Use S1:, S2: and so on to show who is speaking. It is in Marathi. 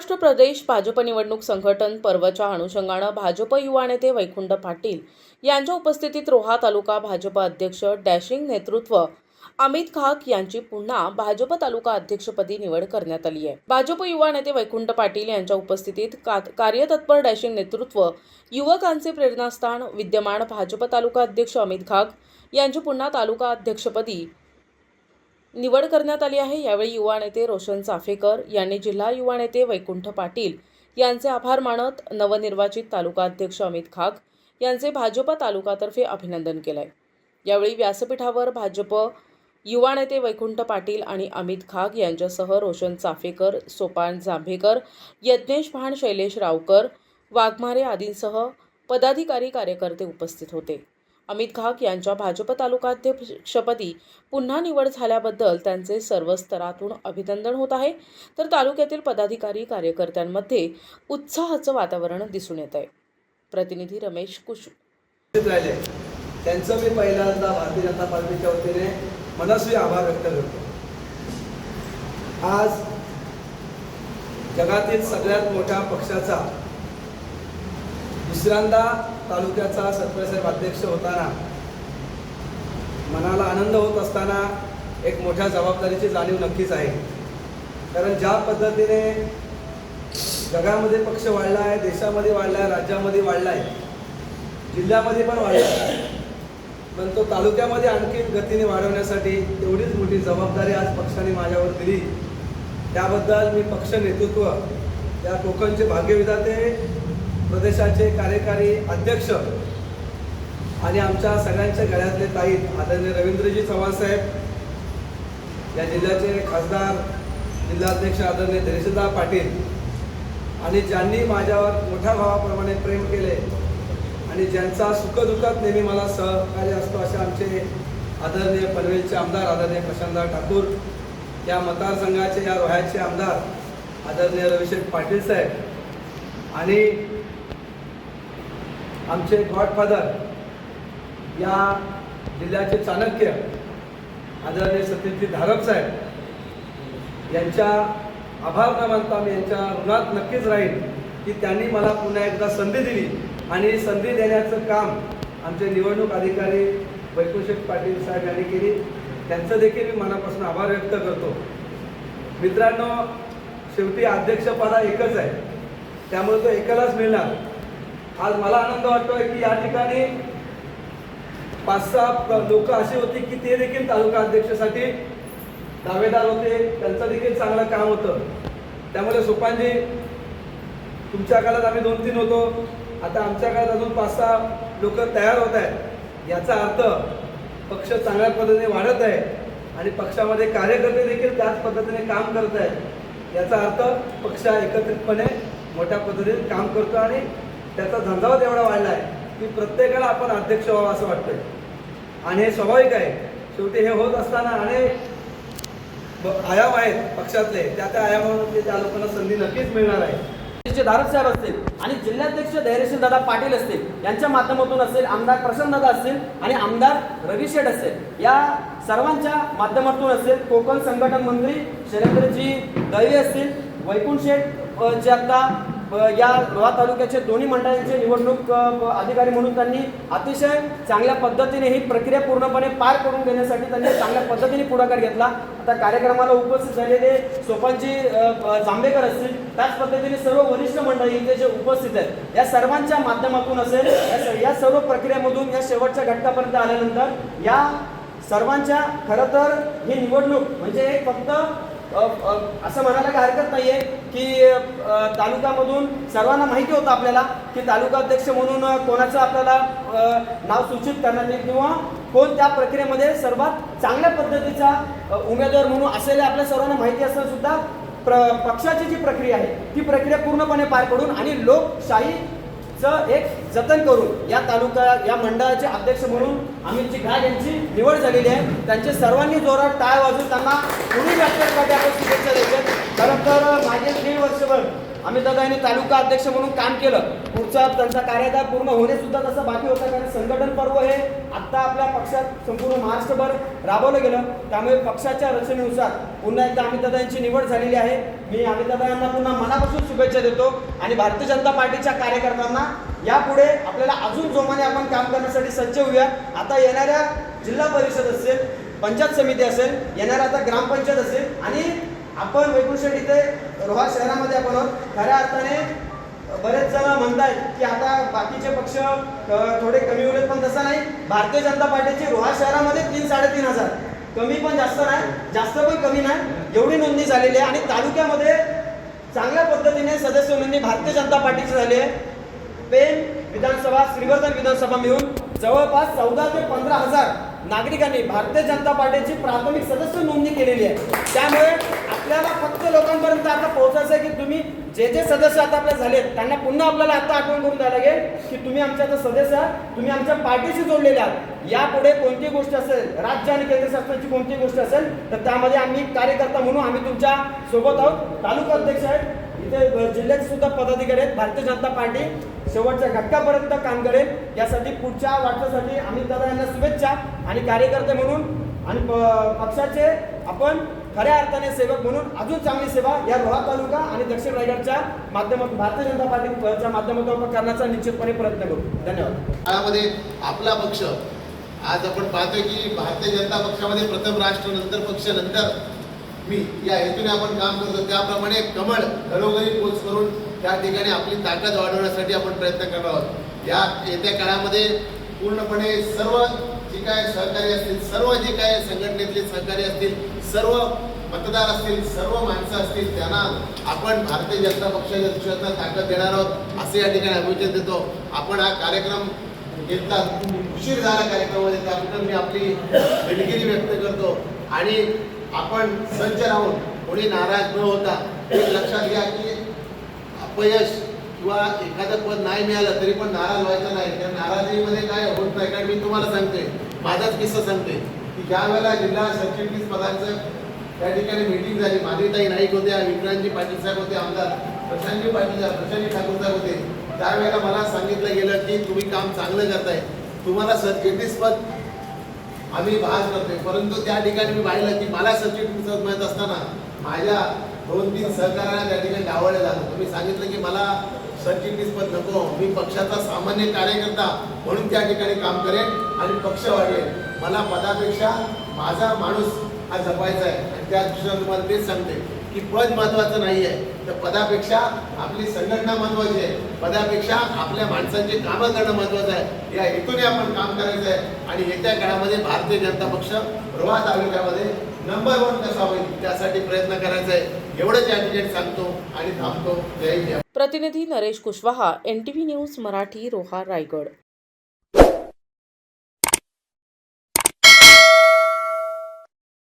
S1: महाराष्ट्र प्रदेश भाजप निवडणूक संघटन पर्वच्या अनुषंगानं भाजप युवा नेते वैकुंठ पाटील यांच्या उपस्थितीत रोहा तालुका भाजप अध्यक्ष डॅशिंग नेतृत्व अमित खाक यांची पुन्हा भाजप तालुका अध्यक्षपदी निवड करण्यात आली आहे। भाजप युवा नेते वैकुंठ पाटील यांच्या उपस्थितीत कार्यतत्पर डॅशिंग नेतृत्व युवकांचे प्रेरणास्थान विद्यमान भाजप तालुका अध्यक्ष अमित खाक यांची पुन्हा तालुका अध्यक्षपदी निवड करण्यात आली आहे। यावेळी युवा नेते रोशन चाफेकर यांनी जिल्हा युवा नेते वैकुंठ पाटील यांचे आभार मानत नवनिर्वाचित तालुका अध्यक्ष अमित खाक यांचे भाजप तालुकातर्फे अभिनंदन केले। यावेळी व्यासपीठावर भाजप युवा नेते वैकुंठ पाटील आणि अमित खाक यांच्यासह रोशन चाफेकर, सोपान जांभेकर, यज्ञेश भाण, शैलेश रावकर, वाघमारे आदींसह पदाधिकारी कार्यकर्ते उपस्थित होते। अमित खाक यांच्या भाजप तालुकाध्यक्षपदी पुन्हा निवड झाल्याबद्दल त्यांचे सर्व स्तरातून अभिनंदन होत आहे, तर तालुक्यातील पदाधिकारी कार्यकर्त्यांमध्ये उत्साहाचं वातावरण दिसून येत आहे। प्रतिनिधी रमेश कुश
S2: त्यांचं मी पहिल्यांदा भारतीय जनता पार्टीच्या वतीने मनस्वी आभार व्यक्त करतो। आज जगातील सगळ्यात मोठ्या पक्षाचा दुसऱ्यांदा तालुक्याचा सरपंच अध्यक्ष होताना मनाला आनंद होत असताना एक मोठ्या जबाबदारीची जाणीव नक्कीच आहे। कारण ज्या पद्धतीने जगामध्ये पक्ष वाढला आहे, देशामध्ये वाढला आहे, राज्यामध्ये वाढला आहे, जिल्ह्यामध्ये पण वाढला आहे, पण तो तालुक्यामध्ये आणखी गतीने वाढवण्यासाठी तेवढीच मोठी जबाबदारी आज पक्षाने माझ्यावर दिली। त्याबद्दल मी पक्ष नेतृत्व, त्या कोकणचे भाग्यविधाते, प्रदेशाचे कार्यकारी अध्यक्ष आणि आमच्या सगळ्यांच्या गळ्यातले ताई आदरणीय रवींद्रजी चव्हाण साहेब, या जिल्ह्याचे खासदार, जिल्हाध्यक्ष आदरणीय धैर्यशीलदा पाटील, आणि ज्यांनी माझ्यावर मोठ्या भावाप्रमाणे प्रेम केले आणि ज्यांचा सुखदुःखात नेहमी मला सहकार्य असतो असे आमचे आदरणीय पनवेलचे आमदार आदरणीय प्रशांतदा ठाकूर, या मतदारसंघाचे या रोह्याचे आमदार आदरणीय रविशेठ पाटील साहेब, आणि आमचे गॉडफादर या जिल्ह्याचे चाणक्य आदरणीय सतीशजी धारप साहेब यांच्या आभार न मानता मी यांच्या ऋणात नक्कीच राहील की त्यांनी मला पुन्हा एकदा संधी दिली आणि संधी देण्याचं काम आमचे निवडणूक अधिकारी वैकुंठ पाटील साहेब यांनी केली। त्यांचं देखील मी मनापासून आभार व्यक्त करतो। मित्रांनो, शेवटी अध्यक्षपद एकच आहे, त्यामुळे तो एकालाच मिळणार। आज मला आनंद वाटतोय की या ठिकाणी 5-6 लोक अशी होती की ते देखील तालुका अध्यक्षसाठी दावेदार होते, त्यांचं देखील चांगलं काम होतं। त्यामुळे सोपानजी, तुमच्या काळात आम्ही 2-3 होतो, आता आमच्या काळात अजून 5-6 लोक तयार होत आहेत। याचा अर्थ पक्ष चांगल्या पद्धतीने वाढत आहे आणि पक्षामध्ये कार्यकर्ते देखील त्याच पद्धतीने काम करत आहेत। याचा अर्थ पक्ष एकत्रितपणे मोठ्या पद्धतीने काम करतो आणि त्याचा झंझावात एवढा वाढला आहे की प्रत्येकाला आपण अध्यक्ष व्हावं असं वाटतंय, आणि हे स्वाभाविक आहे। शेवटी हे होत असताना अनेक आयाम आहेत पक्षातले, त्या आयामामध्ये त्या लोकांना संधी नक्कीच मिळणार आहे।
S3: धारप साहेब असतील आणि जिल्हाध्यक्ष धैर्यशीलदादा पाटील असतील, यांच्या माध्यमातून असेल, आमदार प्रशांतदादा असतील आणि आमदार रविशेठ असेल, या सर्वांच्या माध्यमातून असेल, कोकण संघटन मंत्री शैलेंद्रजी दळवी असतील, वैकुंठ शेठ जे आता या रोहा तालुक्याचे दोन्ही मंडळांचे निवडणूक अधिकारी म्हणून त्यांनी अतिशय चांगल्या पद्धतीने ही प्रक्रिया पूर्णपणे पार करून घेण्यासाठी त्यांनी चांगल्या पद्धतीने पुढाकार घेतला। आता कार्यक्रमाला उपस्थित झालेले सोपानजी जांभेकर असतील, त्याच पद्धतीने सर्व वरिष्ठ मंडळी इथे जे उपस्थित आहेत, या सर्वांच्या माध्यमातून असेल, या सर्व प्रक्रियेमधून या शेवटच्या घटकापर्यंत आल्यानंतर या सर्वांच्या खरं तर ही निवडणूक म्हणजे एक फक्त असं म्हणायला काही हरकत नाही आहे की तालुक्यामधून सर्वांना माहिती होतं आपल्याला की तालुकाध्यक्ष म्हणून कोणाचं आपल्याला नाव सूचित करण्यात येईल किंवा कोण त्या प्रक्रियेमध्ये सर्वात चांगल्या पद्धतीचा उमेदवार म्हणून असेल आपल्या सर्वांना माहिती असताना सुद्धा पक्षाची जी प्रक्रिया आहे ती प्रक्रिया पूर्णपणे पार पडून आणि लोकशाहीचं एक जतन करून या मंडळाचे अध्यक्ष म्हणून अमितजी खाक यांची निवड झालेली आहे। त्यांचे सर्वांनी जोरात टाळ वाजून त्यांना पुढील यात्रेसाठी आपण शुभेच्छा द्यायच्या। खरं तर मागील 1.5 वर्षभर अमितदादा यांनी तालुका अध्यक्ष म्हणून काम केलं. पुढचा त्यांचा कार्यकाळ पूर्ण होणे सुद्धा तसं बाकी होता, कारण संघटन पर्व हे आत्ता आपल्या पक्षात संपूर्ण महाराष्ट्रभर राबवलं गेलं. त्यामुळे पक्षाच्या रचनेनुसार पुन्हा एकदा अमितदादा यांची निवड झालेली आहे. मी अमितदादा यांना पुन्हा मनापासून शुभेच्छा देतो आणि भारतीय जनता पार्टीच्या कार्यकर्त्यांना यापुढे आपल्याला अजून जोमाने आपण काम करण्यासाठी सज्ज होऊया. आता येणाऱ्या जिल्हा परिषद असेल, पंचायत समिती असेल, येणाऱ्या आता ग्रामपंचायत असेल आणि आपण वैकुंठ इथे रोहा शहरामध्ये आपण आहोत. खऱ्या अर्थाने बरेच जण म्हणतायत की आता बाकीचे पक्ष थोडे कमी होईल, पण तसं नाही. भारतीय जनता पार्टीची रोहा शहरामध्ये 3-3.5 कमी पण जास्त नाही, जास्त पण कमी नाही, एवढी नोंदणी झालेली आहे. आणि तालुक्यामध्ये चांगल्या पद्धतीने सदस्य नोंदणी भारतीय जनता पार्टीची झाली आहे. पेन विधानसभा, श्रीवर्धन विधानसभा मिळून जवळपास 14 ते 15 हजार नागरिकांनी भारतीय जनता पार्टीची प्राथमिक सदस्य नोंदणी केलेली आहे. त्यामुळे आपल्याला फक्त लोकांपर्यंत आता पोहोचायचं आहे की तुम्ही जे जे सदस्य आता आपले झालेत त्यांना पुन्हा आपल्याला आता आठवण करून द्यायला लागेल की तुम्ही आमच्या आता सदस्य आहात, तुम्ही आमच्या पार्टीशी जोडलेले आहात. यापुढे कोणती गोष्ट असेल, राज्य आणि केंद्र शासनाची कोणती गोष्ट असेल तर त्यामध्ये आम्ही कार्यकर्ता म्हणून आम्ही तुमच्या सोबत आहोत. तालुका अध्यक्ष आहेत, इथे जिल्ह्याचे सुद्धा पदाधिकारी आहेत. भारतीय जनता पार्टी शेवटच्या घटकापर्यंत काम करेल. यासाठी पुढच्या वाटचालीसाठी अमितदादा यांना शुभेच्छा आणि कार्यकर्ते म्हणून आणि पक्षाचे आपण खऱ्या अर्थाने सेवक म्हणून अजून चांगली सेवा या रोहा तालुका आणि दक्षिण रायगडच्या माध्यमातून भारतीय जनता पार्टीच्या माध्यमातून आपण करण्याचा निश्चितपणे प्रयत्न करू. धन्यवाद.
S4: काळामध्ये आपला पक्ष आज आपण पाहतोय की भारतीय जनता पक्षामध्ये प्रथम राष्ट्र, नंतर पक्ष, नंतर मी या हेतूने आपण काम करतो. त्याप्रमाणे कमळ घरोघरी पोच करून त्या ठिकाणी आपली ताकद वाढवण्यासाठी आपण प्रयत्न करणार आहोत. या येत्या काळामध्ये पूर्णपणे सर्व जे काय सहकारी असतील, सर्व जे काय संघटनेतले सहकारी असतील, सर्व मतदार असतील, सर्व माणसं असतील, त्यांना आपण भारतीय जनता पक्षाच्या दृष्टीने ताकद देणार आहोत असे या ठिकाणी अभिवचन देतो. आपण हा कार्यक्रम घेतला, उशीर झाला कार्यक्रमामध्ये, त्याबद्दल मी आपली दिलगिरी व्यक्त करतो. आणि आपण सज्ज राहून कोणी नाराज न होता एक लक्षात घ्या की अपयश किंवा एखादं पद नाही मिळालं तरी पण नाराज व्हायचं नाही. त्या नाराजीमध्ये काय होत नाही. कारण मी तुम्हाला सांगते, माझाच किस्सा सांगते की ज्या वेळेला जिल्हा सरचिटणीस पदांचं त्या ठिकाणी मीटिंग झाली, माधुरीताई नाईक होत्या, विक्रांतजी पाटील साहेब होते, आमदार प्रशांतजी पाटील, प्रशांतजी ठाकूर साहेब होते. त्यावेळेला मला सांगितलं गेलं की तुम्ही काम चांगलं करताय, तुम्हाला सरचिटणीस पद आम्ही बहाल करतोय. परंतु त्या ठिकाणी मी पाहिलं की मला सरचिटणीस पद मिळत असताना माझ्या 2-3 सहकार्यांना त्या ठिकाणी डावळलं झालं. तुम्ही सांगितलं की मला सरचिटणीस पद नको, मी पक्षाचा सामान्य कार्यकर्ता म्हणून त्या ठिकाणी काम करेन आणि पक्ष वाढवेल. मला पदापेक्षा माझा माणूस हा जपायचा आहे. आणि त्या दृष्टीने तुम्हाला तेच सांगते की पद महत्त्वाचं नाही आहे, तर पदापेक्षा आपली संघटना महत्त्वाची आहे, पदापेक्षा आपल्या माणसांची कामं करणं महत्त्वाचं आहे. या हेतूने आपण काम करायचं आहे. आणि येत्या काळामध्ये भारतीय जनता पक्ष रोहा तालुक्यामध्ये नंबर 1 कसा होईल त्यासाठी प्रयत्न करायचा आहे. एवढंच या ठिकाणी सांगतो आणि थांबतो. जय हिंद.
S1: प्रतिनिधी नरेश कुशवाहा, NTV न्यूज मराठी, रोहा, रायगड.